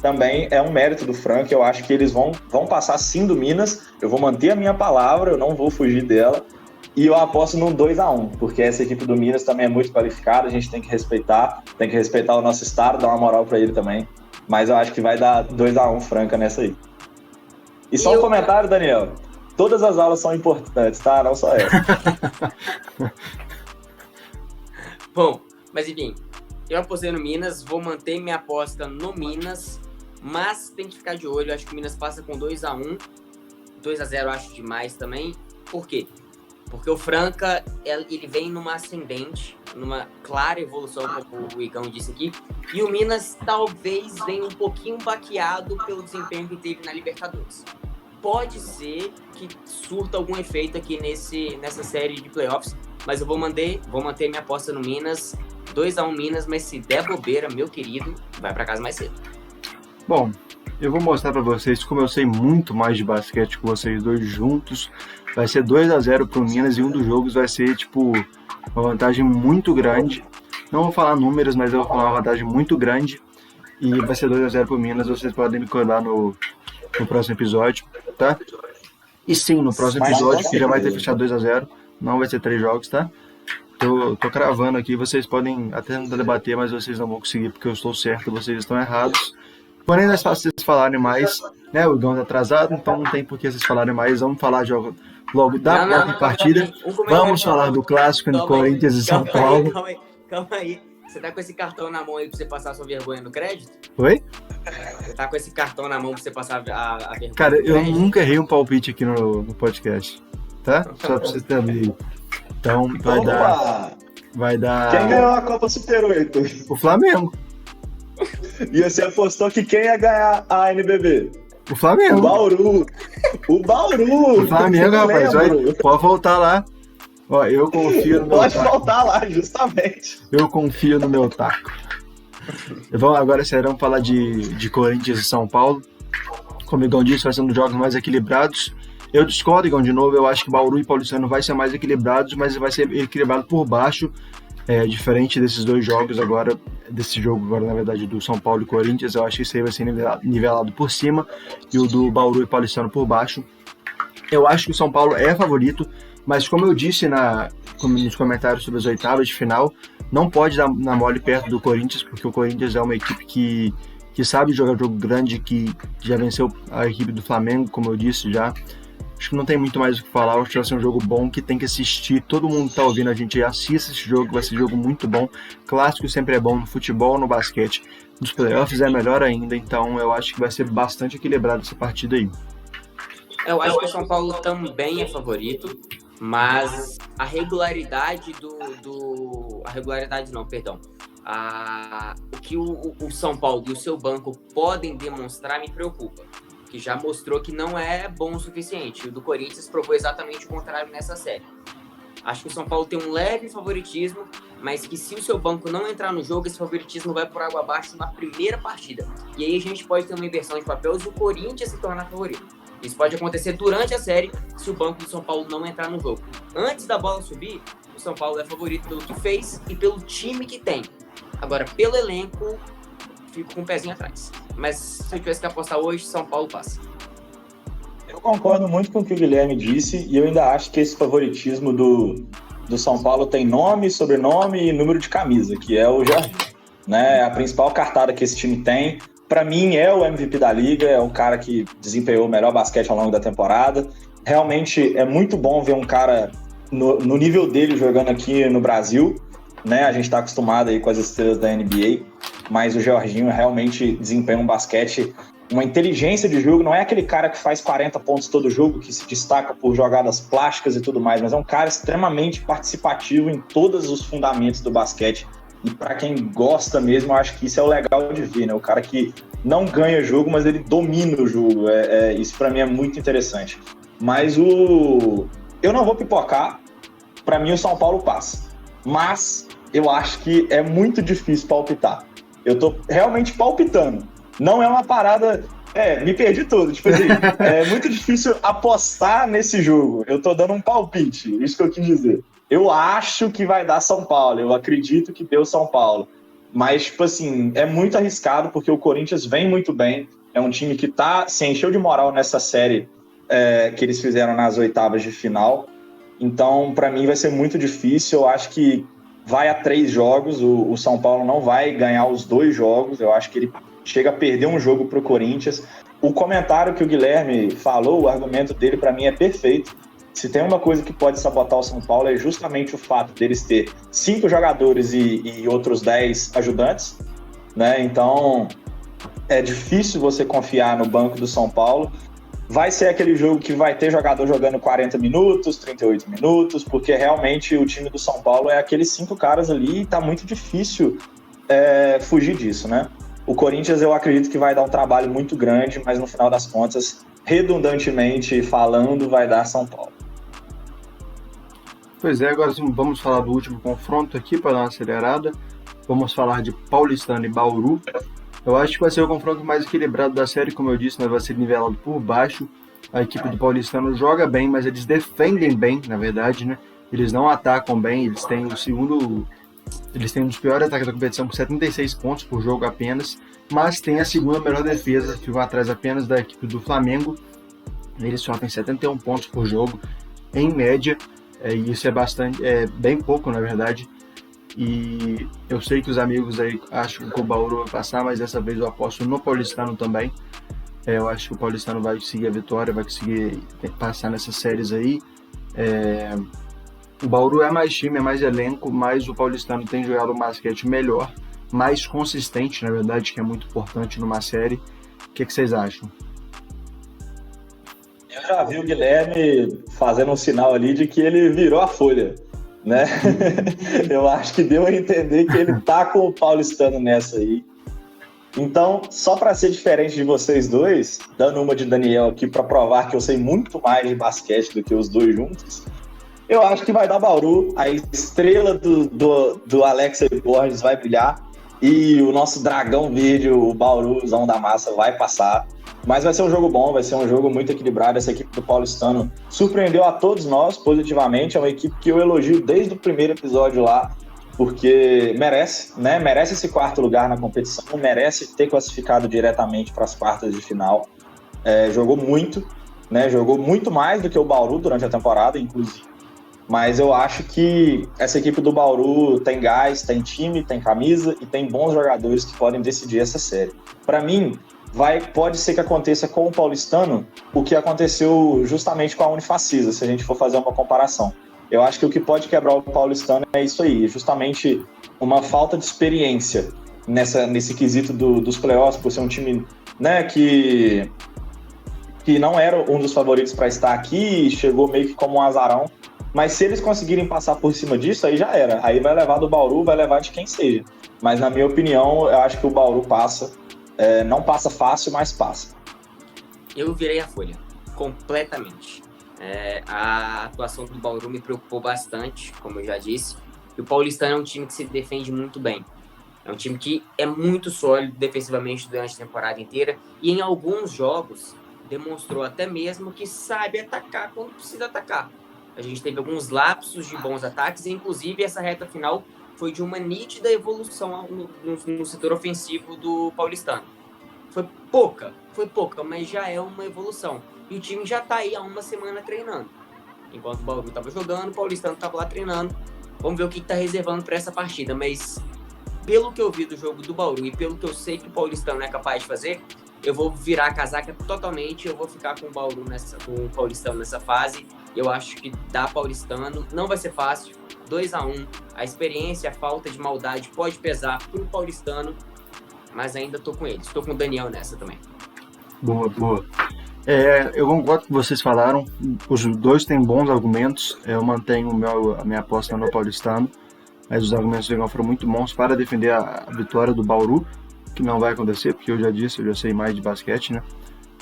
também é um mérito do Franca. Eu acho que eles vão passar sim do Minas, eu vou manter a minha palavra, eu não vou fugir dela. E eu aposto num 2-1, porque essa equipe do Minas também é muito qualificada, a gente tem que respeitar o nosso estado, dar uma moral para ele também. Mas eu acho que vai dar 2-1 Franca nessa aí. E só um comentário, Daniel. Todas as aulas são importantes, tá? Não só essa. Bom, mas enfim, eu apostei no Minas, vou manter minha aposta no Minas, mas tem que ficar de olho, eu acho que o Minas passa com 2-1, 2-0 eu acho demais também. Por quê? Porque o Franca, ele vem numa ascendente, numa clara evolução, como o Igão disse aqui, e o Minas talvez venha um pouquinho baqueado pelo desempenho que teve na Libertadores. Pode ser que surta algum efeito aqui nessa série de playoffs, mas eu vou manter minha aposta no Minas, 2-1 Minas, mas se der bobeira, meu querido, vai pra casa mais cedo. Bom, eu vou mostrar pra vocês como eu sei muito mais de basquete que vocês dois juntos. Vai ser 2-0 pro Minas e um dos jogos vai ser, uma vantagem muito grande. Não vou falar números, mas eu vou falar uma vantagem muito grande. E vai ser 2-0 pro Minas, vocês podem me cobrar no próximo episódio, tá? E sim, no próximo episódio, que já vai ter fechado 2-0, não vai ser 3 jogos, tá? Tô cravando aqui, vocês podem até tentar debater, mas vocês não vão conseguir, porque eu estou certo, vocês estão errados. Porém, não é fácil vocês falarem mais, né? O Igão tá atrasado, então não tem por que vocês falarem mais. Vamos falar logo da próxima partida. Vamos falar do clássico entre Corinthians e São Paulo. Calma aí. Você tá com esse cartão na mão aí pra você passar a sua vergonha no crédito? Oi? Você tá com esse cartão na mão pra você passar a vergonha Cara, no crédito? eu nunca errei um palpite aqui no podcast, tá? Só pra vocês terem. Então, vai dar... Quem ganhou a Copa Super 8? O Flamengo. E você apostou que quem ia ganhar a NBB? O Flamengo. O Bauru. O Flamengo, rapaz. Pode voltar lá. Ó, eu confio no meu Pode taco. voltar lá, justamente. Eu confio no meu taco. Agora, sério, vamos falar de Corinthians e São Paulo. Como o Igão disse, vai ser um dos jogos mais equilibrados. Eu discordo, Igão, de novo. Eu acho que Bauru e Paulistano vai ser mais equilibrados, mas vai ser equilibrado por baixo. Diferente desses dois jogos agora, na verdade, do São Paulo e Corinthians, eu acho que esse aí vai ser nivelado por cima e o do Bauru e Paulistano por baixo. Eu acho que o São Paulo é favorito, mas como eu disse nos comentários sobre as oitavas de final, não pode dar na mole perto do Corinthians, porque o Corinthians é uma equipe que sabe jogar jogo grande, que já venceu a equipe do Flamengo, como eu disse já. Acho que não tem muito mais o que falar, acho que vai ser um jogo bom que tem que assistir. Todo mundo que tá ouvindo a gente assista esse jogo, vai ser um jogo muito bom. Clássico sempre é bom no futebol, no basquete. Nos playoffs é melhor ainda, então eu acho que vai ser bastante equilibrado essa partida aí. Eu acho que o São Paulo também é favorito, mas a regularidade o que o São Paulo e o seu banco podem demonstrar me preocupa. Que já mostrou que não é bom o suficiente. O do Corinthians provou exatamente o contrário nessa série. Acho que o São Paulo tem um leve favoritismo, mas que se o seu banco não entrar no jogo, esse favoritismo vai por água abaixo na primeira partida. E aí a gente pode ter uma inversão de papéis e o Corinthians se tornar favorito. Isso pode acontecer durante a série se o banco do São Paulo não entrar no jogo. Antes da bola subir, o São Paulo é favorito pelo que fez e pelo time que tem. Agora, pelo elenco, fico com um pezinho atrás. Mas se eu tivesse que apostar hoje, São Paulo passa. Eu concordo muito com o que o Guilherme disse e eu ainda acho que esse favoritismo do São Paulo tem nome, sobrenome e número de camisa, que é o Jorginho, né? A principal cartada que esse time tem. Para mim é o MVP da liga, é o cara que desempenhou o melhor basquete ao longo da temporada. Realmente é muito bom ver um cara no nível dele jogando aqui no Brasil, né? A gente está acostumado aí com as estrelas da NBA, mas o Jorginho realmente desempenha um basquete, uma inteligência de jogo. Não é aquele cara que faz 40 pontos todo jogo, que se destaca por jogadas plásticas e tudo mais, mas é um cara extremamente participativo em todos os fundamentos do basquete. E para quem gosta mesmo, eu acho que isso é o legal de ver, né? O cara que não ganha jogo, mas ele domina o jogo. Isso para mim é muito interessante. Mas eu não vou pipocar. Para mim o São Paulo passa. Mas eu acho que é muito difícil palpitar. Eu tô realmente palpitando. Não é uma parada... me perdi todo. Tipo assim, é muito difícil apostar nesse jogo. Eu tô dando um palpite. Isso que eu quis dizer. Eu acho que vai dar São Paulo. Eu acredito que deu São Paulo. Mas, tipo assim, é muito arriscado porque o Corinthians vem muito bem. É um time que se encheu de moral nessa série que eles fizeram nas oitavas de final. Então, para mim, vai ser muito difícil. Eu acho que vai a 3 jogos. O São Paulo não vai ganhar os 2 jogos. Eu acho que ele chega a perder um jogo pro Corinthians. O comentário que o Guilherme falou, o argumento dele, para mim, é perfeito. Se tem uma coisa que pode sabotar o São Paulo é justamente o fato deles ter 5 jogadores e outros 10 ajudantes, né? Então é difícil você confiar no banco do São Paulo. Vai ser aquele jogo que vai ter jogador jogando 40 minutos, 38 minutos, porque realmente o time do São Paulo é aqueles 5 caras ali e tá muito difícil fugir disso, né? O Corinthians eu acredito que vai dar um trabalho muito grande, mas no final das contas, redundantemente falando, vai dar São Paulo. Pois é, agora vamos falar do último confronto aqui para dar uma acelerada. Vamos falar de Paulistano e Bauru. Eu acho que vai ser o confronto mais equilibrado da série, como eu disse, mas vai ser nivelado por baixo. A equipe do Paulistano joga bem, mas eles defendem bem, na verdade, né? Eles não atacam bem, eles têm um dos piores ataques da competição com 76 pontos por jogo apenas, mas tem a segunda melhor defesa, ficam atrás apenas da equipe do Flamengo. Eles só têm 71 pontos por jogo, em média, e isso é bem pouco, na verdade. E eu sei que os amigos aí acham que o Bauru vai passar, mas dessa vez eu aposto no Paulistano também. Eu acho que o Paulistano vai conseguir a vitória, vai conseguir passar nessas séries aí. O Bauru é mais time, é mais elenco, mas o Paulistano tem jogado um basquete melhor, mais consistente, na verdade, que é muito importante numa série. O que vocês acham? Eu já vi o Guilherme fazendo um sinal ali de que ele virou a folha, né? Eu acho que deu a entender que ele tá com o Paulistano nessa aí. Então, só para ser diferente de vocês dois, dando uma de Daniel aqui para provar que eu sei muito mais de basquete do que os dois juntos, eu acho que vai dar Bauru, a estrela do Alex Borges vai brilhar e o nosso dragão verde, o Bauruzão da massa, vai passar. Mas vai ser um jogo bom, vai ser um jogo muito equilibrado. Essa equipe do Paulistano surpreendeu a todos nós positivamente. É uma equipe que eu elogio desde o primeiro episódio lá, porque merece, né? Merece esse 4º lugar na competição, merece ter classificado diretamente para as quartas de final. Jogou muito, né? Jogou muito mais do que o Bauru durante a temporada, inclusive. Mas eu acho que essa equipe do Bauru tem gás, tem time, tem camisa e tem bons jogadores que podem decidir essa série. Para mim, pode ser que aconteça com o Paulistano o que aconteceu justamente com a Unifacisa, se a gente for fazer uma comparação. Eu acho que o que pode quebrar o Paulistano é isso aí, justamente uma falta de experiência nesse quesito dos playoffs, por ser um time, né, que não era um dos favoritos para estar aqui, chegou meio que como um azarão. Mas se eles conseguirem passar por cima disso, aí já era. Aí vai levar do Bauru, vai levar de quem seja. Mas na minha opinião, eu acho que o Bauru passa. Não passa fácil, mas passa. Eu virei a folha, completamente. A atuação do Bauru me preocupou bastante, como eu já disse. E o Paulistano é um time que se defende muito bem. É um time que é muito sólido defensivamente durante a temporada inteira. E em alguns jogos demonstrou até mesmo que sabe atacar quando precisa atacar. A gente teve alguns lapsos de bons ataques, e inclusive essa reta final foi de uma nítida evolução no setor ofensivo do Paulistano. Foi pouca, mas já é uma evolução. E o time já tá aí há uma semana treinando. Enquanto o Bauru tava jogando, o Paulistano tava lá treinando. Vamos ver o que tá reservando para essa partida. Mas pelo que eu vi do jogo do Bauru e pelo que eu sei que o Paulistano é capaz de fazer, eu vou virar a casaca totalmente. Eu vou ficar com o Bauru com o Paulistano nessa fase. Eu acho que dá Paulistano. Não vai ser fácil. 2-1. A experiência, a falta de maldade pode pesar pro Paulistano. Mas ainda tô com eles. Tô com o Daniel nessa também. Boa. Eu concordo com o que vocês falaram. Os dois têm bons argumentos. Eu mantenho a minha aposta no Paulistano. Mas os argumentos do Igor foram muito bons para defender a vitória do Bauru, que não vai acontecer, porque eu já sei mais de basquete, né?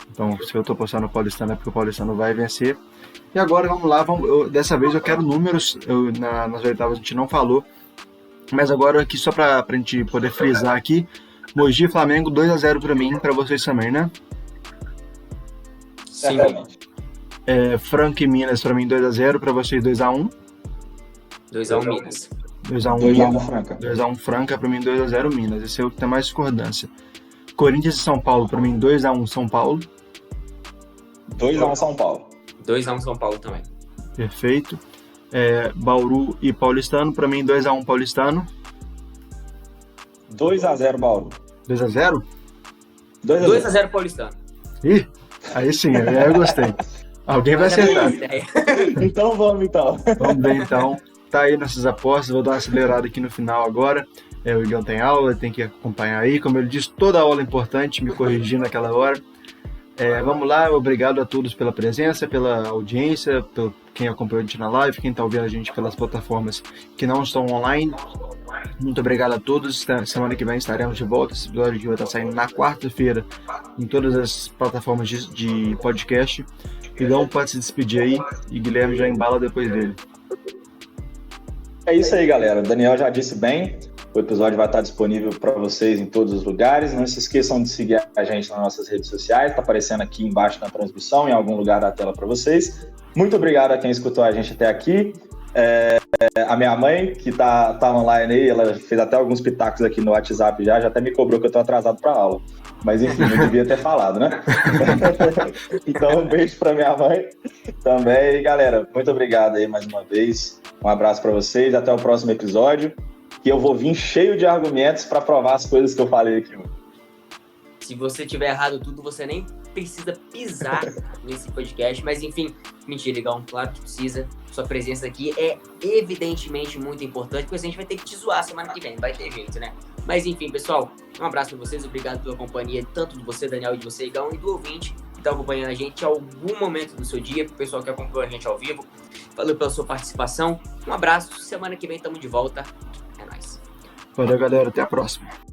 Então, se eu tô apostando no Paulistano é porque o Paulistano vai vencer. E agora, vamos lá. Dessa vez eu quero números. Nas oitavas a gente não falou. Mas agora aqui, só pra gente poder frisar aqui, Mogi e Flamengo 2-0 pra mim, pra vocês também, né? Sim. Franca e Minas pra mim 2-0, pra vocês 2-1. 2-1 Minas. 2-1 Franca. 2-1 Franca, pra mim 2-0 Minas. Esse é o que tem mais discordância. Corinthians e São Paulo, pra mim 2-1 São Paulo. 2-1 São Paulo. 2-1 São Paulo também. Perfeito. Bauru e Paulistano, pra mim 2-1 Paulistano. 2-0 Bauru. 2-0? 2-0 Paulistano. Ih, aí sim, aí eu gostei. Alguém vai acertar. Então vamos, então. Vamos ver, então. Tá aí nossas apostas. Vou dar uma acelerada aqui no final agora. O Igão tem aula, tem que acompanhar aí. Como ele disse, toda aula é importante, me corrigir naquela hora. Vamos lá, obrigado a todos pela presença, pela audiência, por quem acompanhou a gente na live, quem está ouvindo a gente pelas plataformas que não estão online. Muito obrigado a todos. Semana que vem estaremos de volta. Esse episódio vai estar saindo na quarta-feira em todas as plataformas de podcast. Igão pode se despedir aí e Guilherme já embala depois dele. É isso aí, galera. O Daniel já disse bem. O episódio vai estar disponível para vocês em todos os lugares. Não se esqueçam de seguir a gente nas nossas redes sociais. Está aparecendo aqui embaixo na transmissão, em algum lugar da tela para vocês. Muito obrigado a quem escutou a gente até aqui. A minha mãe, que tá online aí, ela fez até alguns pitacos aqui no WhatsApp já até me cobrou que eu tô atrasado para aula. Mas enfim, não devia ter falado, né? Então, um beijo para minha mãe também. E, galera, muito obrigado aí mais uma vez. Um abraço para vocês. Até o próximo episódio. Que eu vou vir cheio de argumentos para provar as coisas que eu falei aqui. Se você tiver errado tudo, você nem precisa pisar nesse podcast. Mas, enfim, mentira, Igão, claro que precisa. Sua presença aqui é evidentemente muito importante, porque a gente vai ter que te zoar semana que vem, não vai ter jeito, né? Mas, enfim, pessoal, um abraço para vocês. Obrigado pela companhia, tanto de você, Daniel, e de você, Igão, e do ouvinte que está acompanhando a gente em algum momento do seu dia. Pro pessoal que acompanha a gente ao vivo, valeu pela sua participação. Um abraço, semana que vem estamos de volta. É nóis. Valeu, galera. Até a próxima.